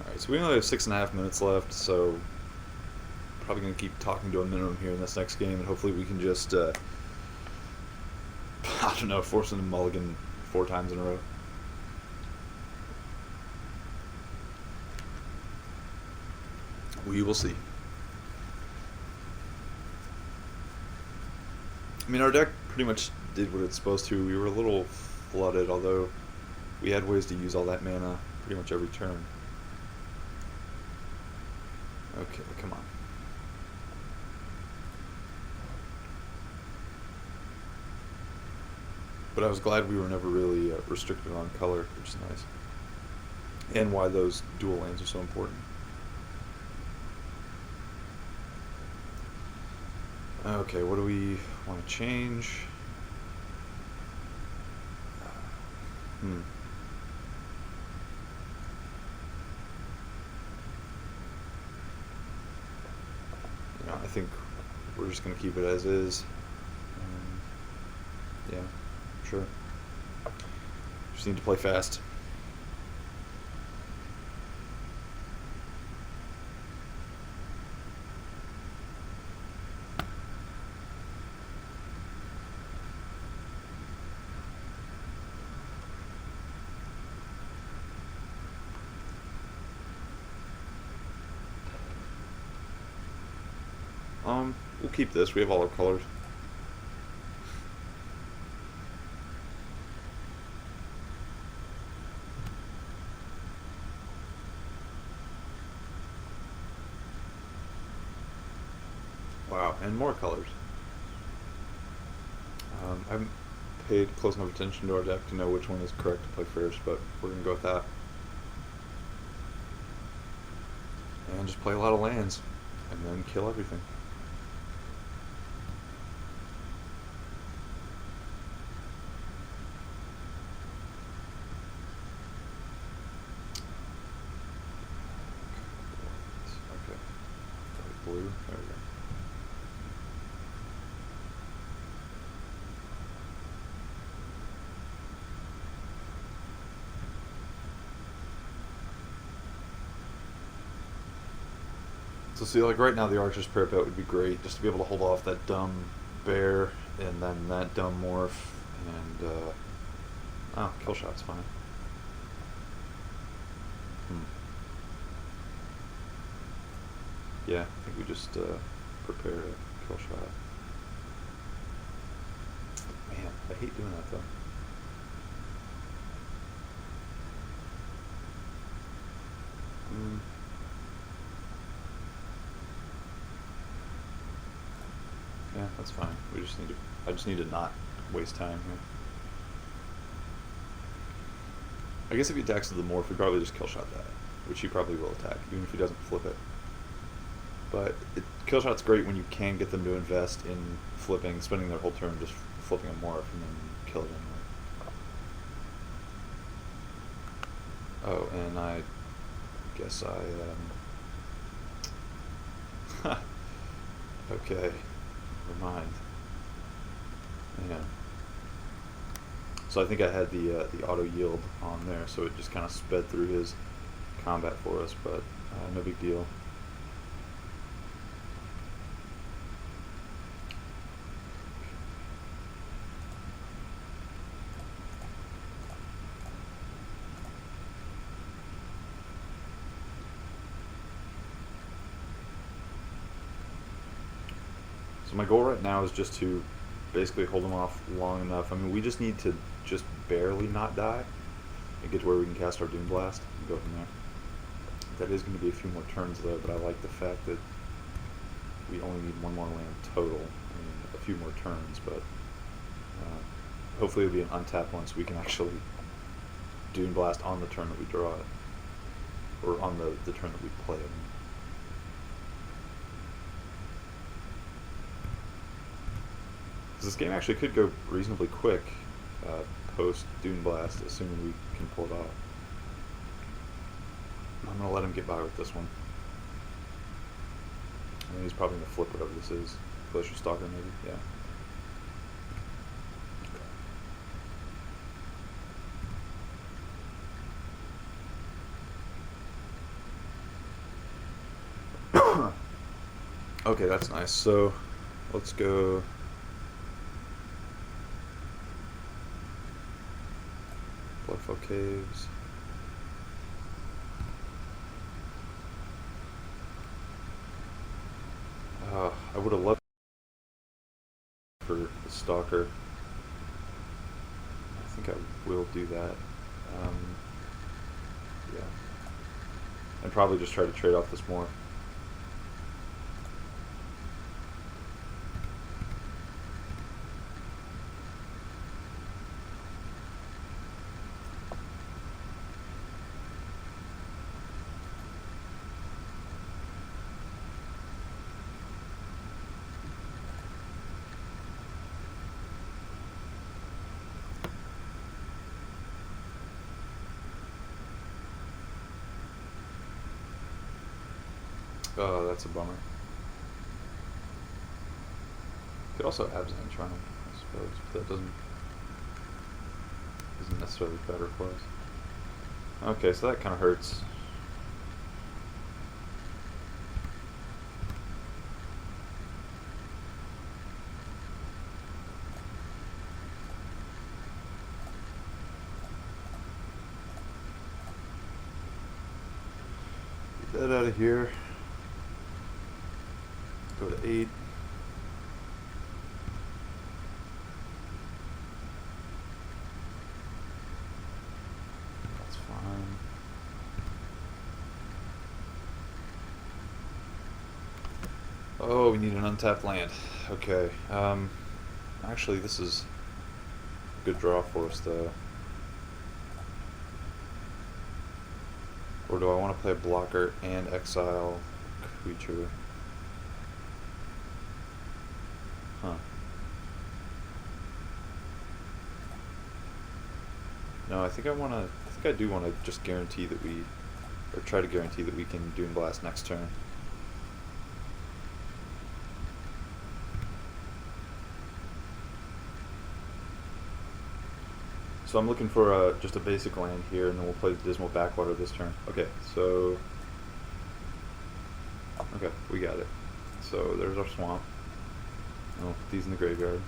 Alright, so we only have 6.5 minutes left, so probably going to keep talking to a minimum here in this next game, and hopefully we can just, I don't know, force him to mulligan 4 times in a row. We will see. I mean, our deck pretty much did what it's supposed to. We were a little flooded, although we had ways to use all that mana pretty much every turn. Okay, come on. But I was glad we were never really restricted on color, which is nice. And why those dual lands are so important. Okay, what do we want to change? You know, I think we're just going to keep it as is. Yeah, sure. Just need to play fast. We'll keep this. We have all our colors. Wow, and more colors. I haven't paid close enough attention to our deck to know which one is correct to play first, but we're going to go with that. And just play a lot of lands, and then kill everything. There we go. So see, like right now, the Archer's Parapet would be great, just to be able to hold off that dumb bear and then that dumb morph, and oh, kill shot's fine. Yeah, I think we just prepare a kill shot. Man, I hate doing that though. Yeah, that's fine. We just need to. I just need to not waste time here. I guess if he attacks the morph, we probably just kill shot that, which he probably will attack, even if he doesn't flip it. But kill shot's great when you can get them to invest in flipping, spending their whole turn just flipping a morph and then kill it anyway. Oh, and I guess okay, never mind. Yeah. So I think I had the auto yield on there, so it just kind of sped through his combat for us, but no big deal. So my goal right now is just to basically hold them off long enough. I mean, we just need to just barely not die and get to where we can cast our Doom Blast and go from there. That is going to be a few more turns though, but I like the fact that we only need one more land total. I mean, a few more turns, but hopefully it'll be an untapped one so we can actually Doom Blast on the turn that we draw it. Or on the turn that we play it. This game actually could go reasonably quick post Doom Blast, assuming we can pull it off. I'm going to let him get by with this one. I mean, he's probably going to flip whatever this is. Glacier Stalker, maybe? Yeah. Okay, that's nice. So, let's go... Bloodfell Caves. I would have loved for the Stalker. I think I will do that. Yeah. And probably just try to trade off this more. Oh, that's a bummer. Could also Absent Triumph, I suppose, but that isn't necessarily better for us. Okay, so that kind of hurts. Get that out of here. Go to 8. That's fine. Oh, we need an untapped land. Okay. Actually, this is a good draw for us, though. Or do I want to play a blocker and exile creature? Huh. No, I think I do want to just guarantee that we, or try to guarantee that we can Doom Blast next turn. So I'm looking for just a basic land here, and then we'll play the Dismal Backwater this turn. Okay, so... Okay, we got it. So there's our swamp. And we'll put these in the graveyard.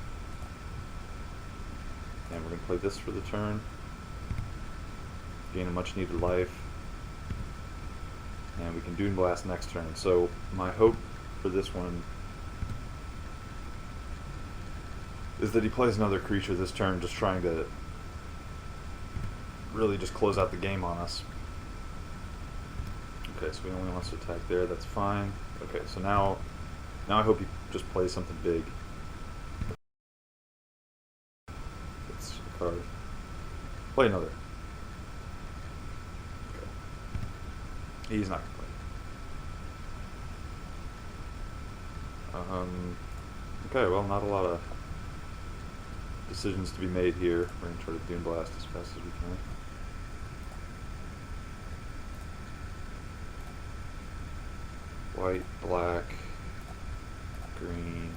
And we're going to play this for the turn. Gain a much needed life. And we can Dune Blast next turn. So my hope for this one is that he plays another creature this turn, just trying to really just close out the game on us. Okay, so he only wants to attack there, that's fine. Okay, so now I hope he just plays something big. It's a card. Play another. Okay. He's not gonna play. Okay, well, not a lot of decisions to be made here. We're gonna try to Dune Blast as fast as we can. White, black, green.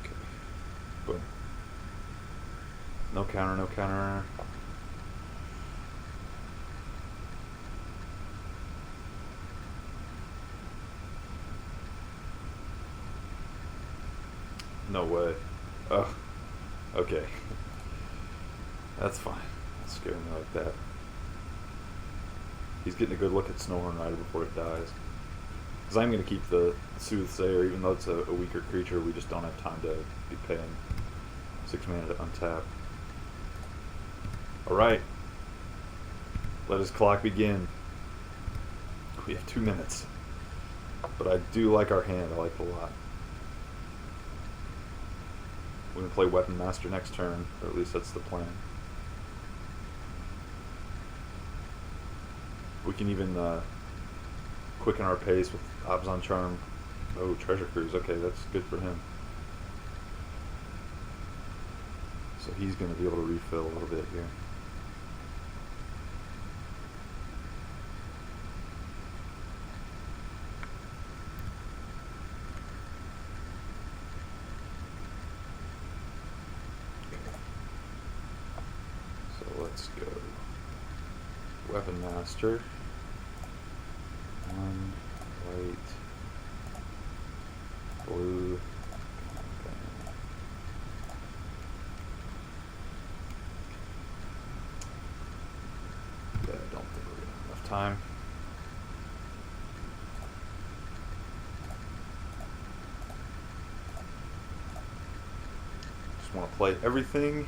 Okay. Boom. No counter, no counter. No way. Ugh. Okay. That's fine. That's scaring me like that. He's getting a good look at Snowhorn Rider before it dies. Because I'm going to keep the Soothsayer, even though it's a weaker creature, we just don't have time to be paying 6 mana to untap. Alright. Let his clock begin. We have 2 minutes. But I do like our hand, I like it a lot. We're going to play Weapon Master next turn, or at least that's the plan. We can even quicken our pace with Abzan Charm. Oh, Treasure Cruise. Okay, that's good for him. So he's going to be able to refill a little bit here. So let's go. Weapon Master. One, white, blue. Okay. Yeah, I don't think we're gonna have enough time. Just want to play everything.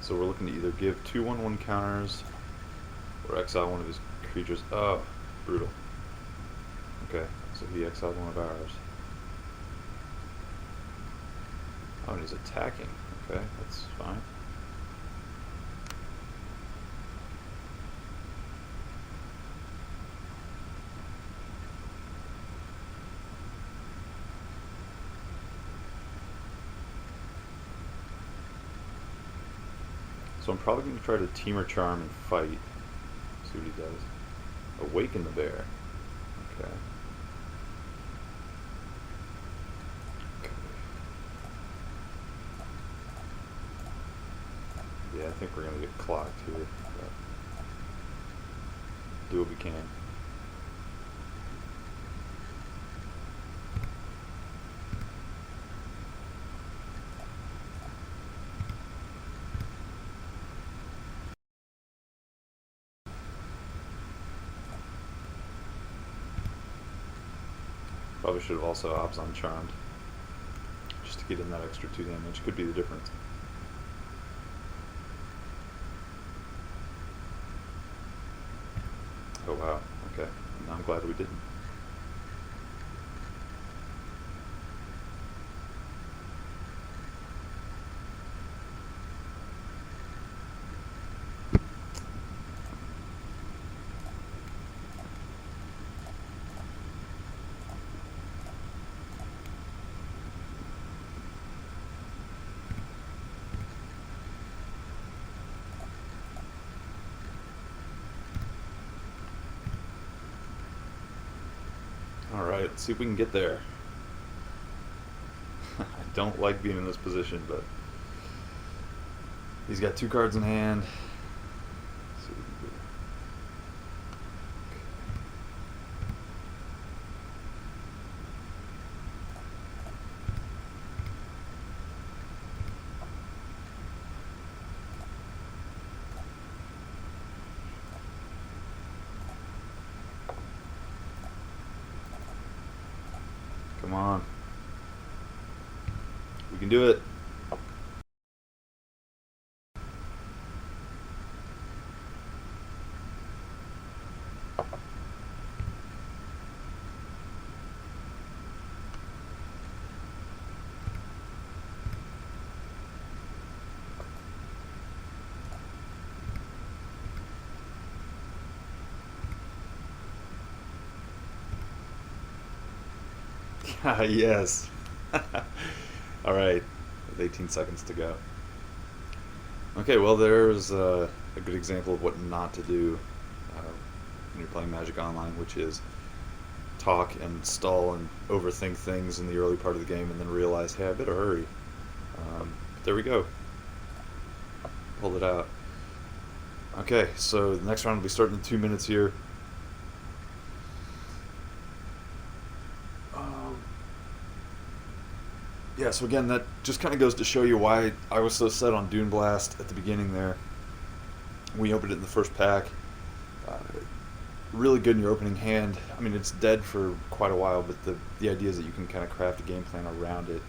So we're looking to either give 2/1/1 counters or exile one of his creatures. Oh, brutal. Okay, so he exiled one of ours. Oh, and he's attacking. Okay, that's fine. So I'm probably going to try to Teamer Charm and fight. See what he does. Awaken the Bear. Okay. Yeah, I think we're going to get clocked here. But do what we can. Probably should have also Abzan Charmed. Just to get in that extra 2 damage. Could be the difference. I'm glad we didn't. Alright, let's see if we can get there. I don't like being in this position, but he's got 2 cards in hand. Let's see what we can do. Come on. We can do it. Yes. All right, with 18 seconds to go. Okay, well, there's a good example of what not to do when you're playing Magic Online, which is talk and stall and overthink things in the early part of the game and then realize, hey, I better hurry. But there we go. Pulled it out. Okay, so the next round will be starting in 2 minutes here. Yeah, so again, that just kind of goes to show you why I was so set on Dune Blast at the beginning there. We opened it in the first pack. Uh, really good in your opening hand. I mean, it's dead for quite a while, but the idea is that you can kind of craft a game plan around it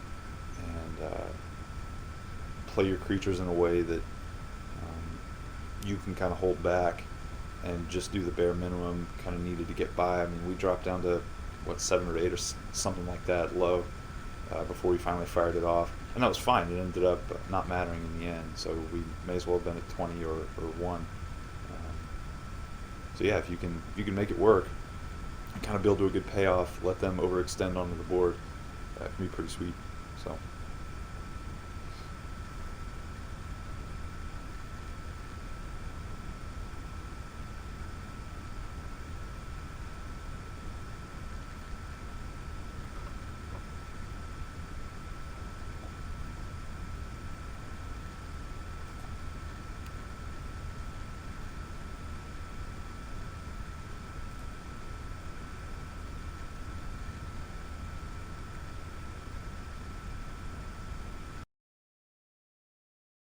and play your creatures in a way that you can kind of hold back and just do the bare minimum kind of needed to get by. I mean, we dropped down to, what, 7 or 8 or something like that low. Before we finally fired it off, and that was fine. It ended up not mattering in the end, so we may as well have been at 20 or 1. So yeah, if you can make it work, and kind of build to a good payoff, let them overextend onto the board, that can be pretty sweet. So.